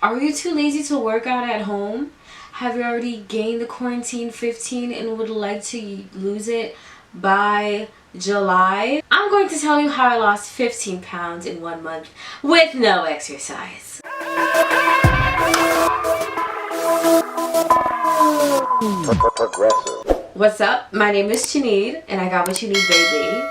Are you too lazy to work out at home? Have you already gained the quarantine 15 and would like to lose it by July? I'm going to tell you how I lost 15 pounds in 1 month with no exercise. Progressive. What's up? My name is Jeannide and I got what you need, baby.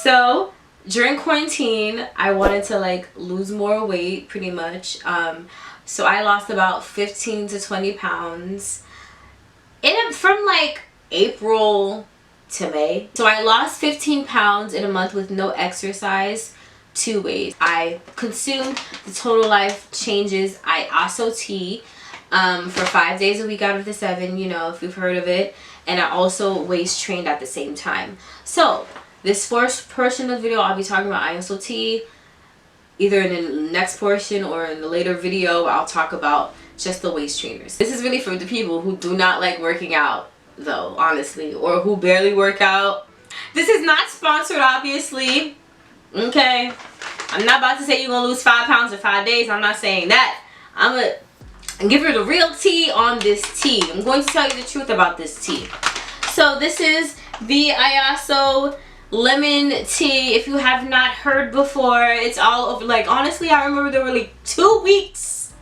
So during quarantine, I wanted to like lose more weight pretty much. So I lost about 15 to 20 pounds from like April to May. So I lost 15 pounds in a month with no exercise, 2 ways. I consumed the Total Life Changes Iaso tea for 5 days a week out of the 7, you know, if you've heard of it. And I also waist trained at the same time. So this first portion of the video, I'll be talking about Iaso tea. Either in the next portion or in the later video, I'll talk about just the waist trainers. This is really for the people who do not like working out though, honestly, or who barely work out. This is not sponsored, obviously. Okay, I'm not about to say you're gonna lose 5 pounds in 5 days. I'm not saying that. I'm gonna give you the real tea on this tea. I'm going to tell you the truth about this tea. So this is the Iaso lemon tea. If you have not heard before, it's all over. Like, honestly, I remember there were like 2 weeks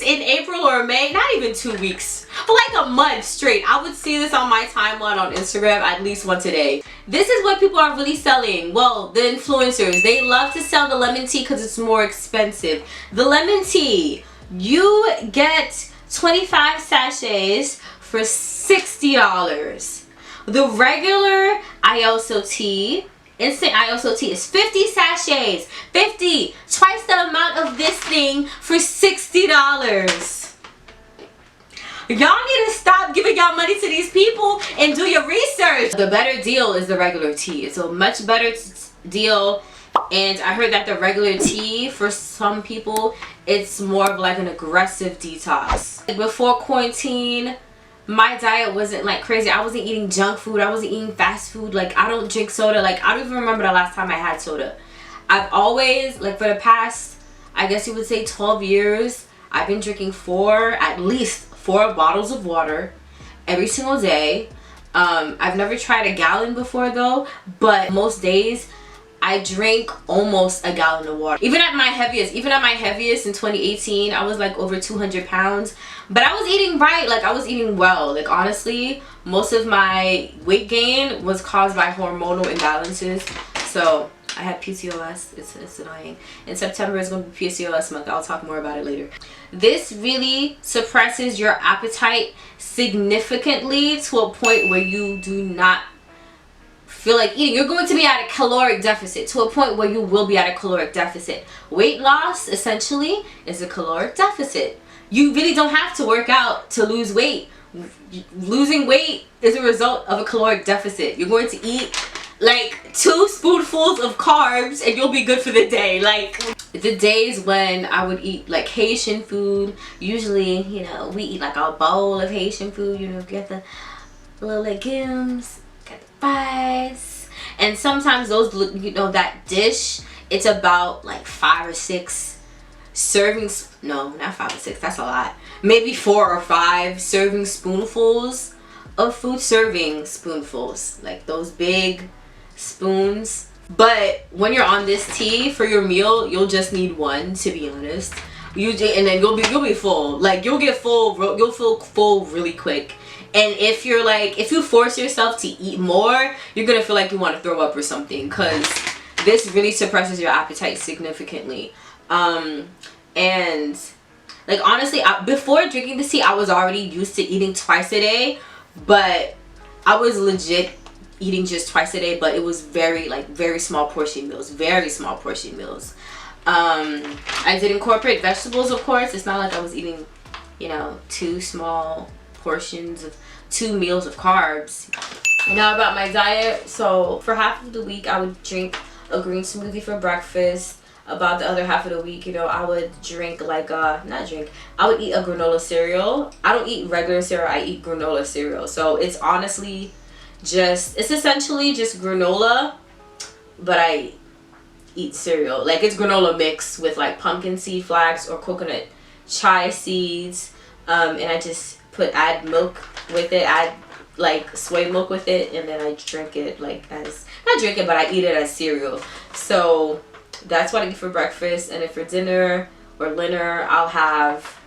in April or May, not even 2 weeks, for like a month straight. I would see this on my timeline on Instagram at least once a day. This is what people are really selling. Well, the influencers, they love to sell the lemon tea because it's more expensive. The lemon tea, you get 25 sachets for $60. The regular Iaso tea, instant Iaso tea, is 50 sachets. 50! Twice the amount of this thing for $60. Y'all need to stop giving y'all money to these people and do your research. The better deal is the regular tea. It's a much better deal. And I heard that the regular tea, for some people, it's more of like an aggressive detox. Before quarantine, my diet wasn't like crazy. I wasn't eating junk food. I wasn't eating fast food. Like, I don't drink soda. Like, I don't even remember the last time I had soda. I've always, like, for the past, I guess you would say 12 years, I've been drinking at least 4 bottles of water every single day. I've never tried a gallon before though, but most days I drink almost a gallon of water. Even at my heaviest in 2018, I was like over 200 pounds. But I was eating right, like I was eating well. Like, honestly, most of my weight gain was caused by hormonal imbalances. So I had PCOS. It's annoying. In September is going to be PCOS month. I'll talk more about it later. This really suppresses your appetite significantly to a point where you do not feel like eating. You're going to be at a caloric deficit, to a point where you will be at a caloric deficit. Weight loss essentially is a caloric deficit. You really don't have to work out to lose weight. Losing weight is a result of a caloric deficit. You're going to eat like 2 spoonfuls of carbs and you'll be good for the day. Like, the days when I would eat like Haitian food, usually, you know, we eat like a bowl of Haitian food, you know, get the little legumes, get the fries, and sometimes those, you know, that dish, it's about like 5 or 6 servings. No, not 5 or 6, that's a lot. Maybe 4 or 5 serving spoonfuls of food. Serving spoonfuls, like those big spoons. But when you're on this tea for your meal, you'll just need 1, to be honest. And then you'll be full. Like, you'll get full, you'll feel full really quick. And if you're like, if you force yourself to eat more, you're gonna feel like you want to throw up or something, because this really suppresses your appetite significantly. And like, honestly, before drinking this tea, I was already used to eating twice a day, but I was legit eating just twice a day, but it was very small portion meals, I did incorporate vegetables, of course. It's not like I was eating, you know, 2 small portions of 2 meals of carbs. Now about my diet. So for half of the week, I would drink a green smoothie for breakfast. About the other half of the week, you know, I would drink like I would eat a granola cereal. I don't eat regular cereal, I eat granola cereal. So it's honestly it's essentially just granola, but I eat cereal. Like, it's granola mix with like pumpkin seed flax or coconut chia seeds, and I just add milk with it, add like soy milk with it, and then I drink it like as, not drink it, but I eat it as cereal. So that's what I eat for breakfast. And then for dinner or dinner, I'll have,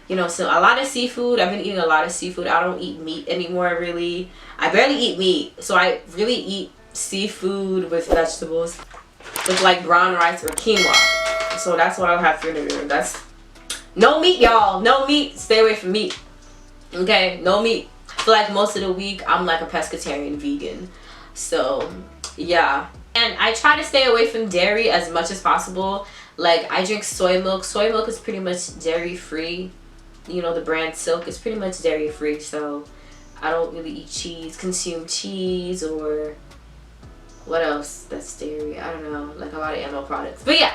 you know, so a lot of seafood. I've been eating a lot of seafood. I don't eat meat anymore, really. I barely eat meat, so I really eat seafood with vegetables, with like brown rice or quinoa. So that's what I'll have for dinner. That's no meat, y'all. No meat. Stay away from meat. Okay, no meat. For like most of the week, I'm like a pescatarian vegan. So yeah, and I try to stay away from dairy as much as possible. Like I drink soy milk. Soy milk is pretty much dairy free. You know, the brand Silk is pretty much dairy free. So I don't really eat cheese, consume cheese, or what else that's dairy. I don't know, like a lot of animal products. But yeah,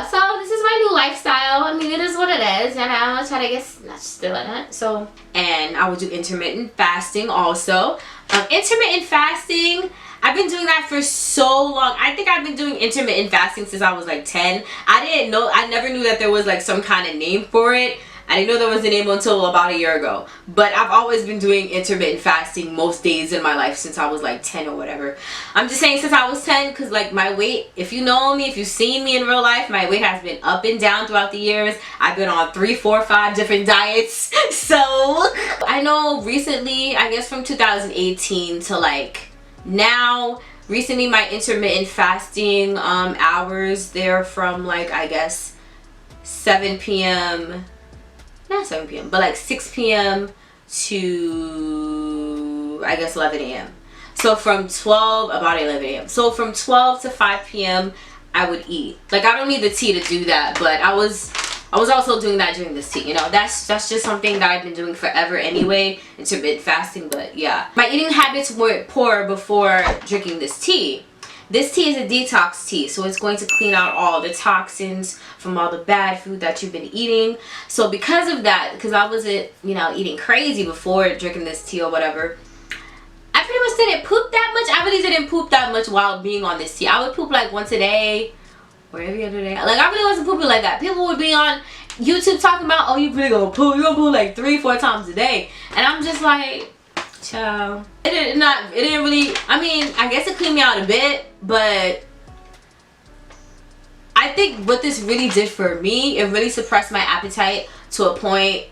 so this is my new lifestyle. I mean, it is what it is, and I try to get still in it. So, and I will do intermittent fasting also. Intermittent fasting, I've been doing that for so long. I think I've been doing intermittent fasting since I was like 10. I never knew that there was like some kind of name for it. I didn't know there was a name until about a year ago. But I've always been doing intermittent fasting most days in my life since I was like 10 or whatever. I'm just saying since I was 10 because like my weight, if you know me, if you've seen me in real life, my weight has been up and down throughout the years. I've been on 3, 4, 5 different diets. So I know recently, I guess from 2018 to like now, recently my intermittent fasting hours, they're from like I guess 7 p.m. not 7 p.m. but like 6 p.m. to I guess 11 a.m. So from 12, about 11 a.m. So from 12 to 5 p.m. I would eat. Like I don't need the tea to do that, but I was also doing that during this tea. You know, that's just something that I've been doing forever anyway, intermittent fasting. But yeah, my eating habits were poor before drinking this tea. This tea is a detox tea, so it's going to clean out all the toxins from all the bad food that you've been eating. So because of that, because I wasn't, you know, eating crazy before drinking this tea or whatever, I pretty much didn't poop that much. I really didn't poop that much while being on this tea. I would poop like once a day or every other day. Like I really wasn't pooping like that. People would be on YouTube talking about, oh, you really gonna poop? You gonna poop like 3, 4 times a day? And I'm just like, child. It didn't really, I mean, I guess it cleaned me out a bit, but I think what this really did for me, it really suppressed my appetite to a point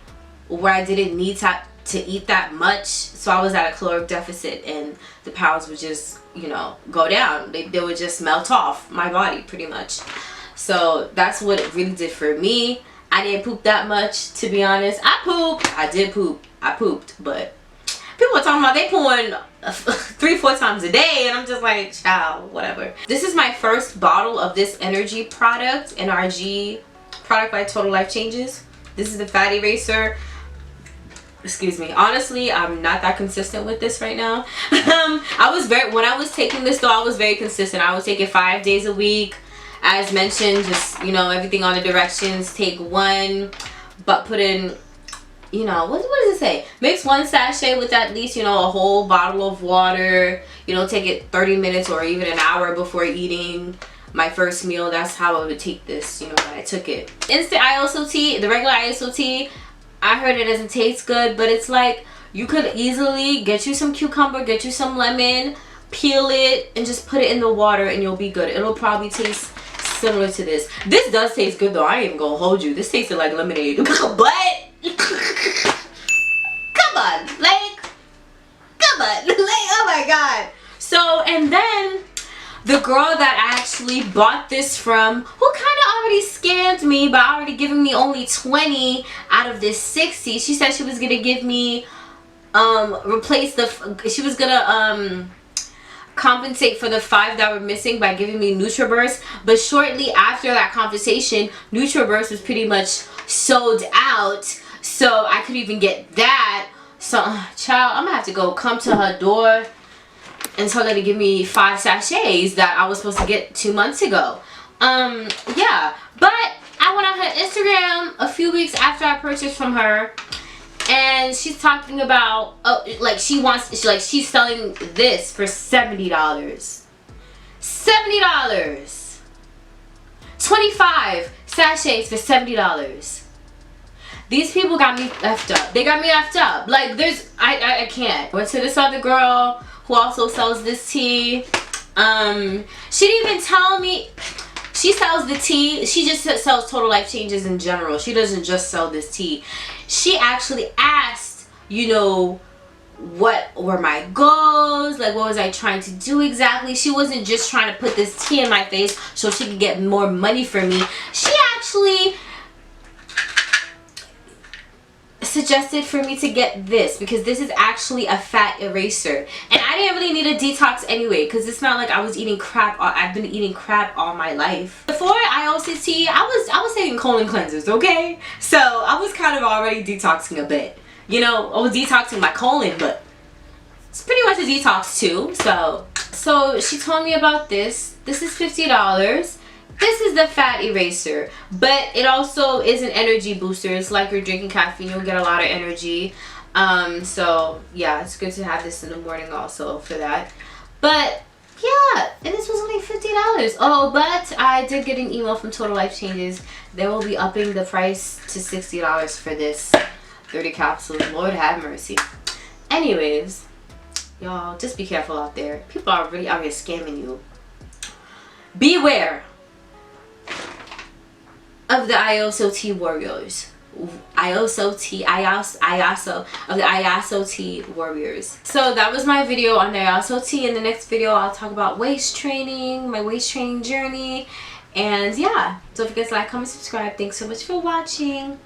where I didn't need to eat that much. So I was at a caloric deficit and the pounds would just, you know, go down. They would just melt off my body pretty much. So that's what it really did for me. I didn't poop that much, to be honest. I did poop. I pooped, but people are talking about they pooing 3, 4 times a day, and I'm just like, child, whatever. This is my first bottle of this energy product, NRG product by Total Life Changes. This is the fat eraser. Excuse me. Honestly, I'm not that consistent with this right now. When I was taking this though, I was very consistent. I was taking 5 days a week. As mentioned, just, you know, everything on the directions. Take 1, but put in, you know, what does it say? Mix 1 sachet with at least, you know, a whole bottle of water. You know, take it 30 minutes or even an hour before eating my first meal. That's how I would take this, you know, when I took it. Instant Iaso tea, the regular Iaso tea, I heard it doesn't taste good, but it's like you could easily get you some cucumber, get you some lemon, peel it, and just put it in the water and you'll be good. It'll probably taste similar to this. This does taste good though. I ain't even gonna hold you. This tasted like lemonade. But come on, like, oh my god. So, and then the girl that I actually bought this from, who kind of already scammed me by already giving me only 20 out of this 60, she said she was gonna give me she was gonna compensate for the 5 that were missing by giving me NutriBurst. But shortly after that conversation, NutriBurst was pretty much sold out, so I couldn't even get that. So child, I'm gonna have to come to her door and tell her to give me 5 sachets that I was supposed to get 2 months ago. Yeah, but I went on her Instagram a few weeks after I purchased from her, and she's talking about, like she's selling this for $70. $70. 25, sachets for $70. These people got me effed up. They got me effed up. Like, I can't. Went to this other girl who also sells this tea. She didn't even tell me she sells the tea. She just sells Total Life Changes in general. She doesn't just sell this tea. She actually asked, you know, what were my goals, like what was I trying to do exactly. She wasn't just trying to put this tea in my face so she could get more money from me. She actually suggested for me to get this because this is actually a fat eraser, and I didn't really need a detox anyway because it's not like I was eating crap. I've been eating crap all my life. Before Iaso tea, I was taking colon cleansers, okay? So I was kind of already detoxing a bit. You know, I was detoxing my colon, but it's pretty much a detox too. So she told me about this. This is $50. This is the fat eraser, but it also is an energy booster. It's like you're drinking caffeine, you'll get a lot of energy. So yeah, it's good to have this in the morning also for that. But yeah, and this was only $50. Oh, but I did get an email from Total Life Changes. They will be upping the price to $60 for this 30 capsules. Lord have mercy. Anyways, y'all, just be careful out there. People are really out here scamming you. Beware of the Iaso tea warriors. Iaso of the Iaso tea warriors. So that was my video on the Iaso tea. In the next video, I'll talk about waist training, my waist training journey, and yeah, don't forget to like, comment, subscribe. Thanks so much for watching.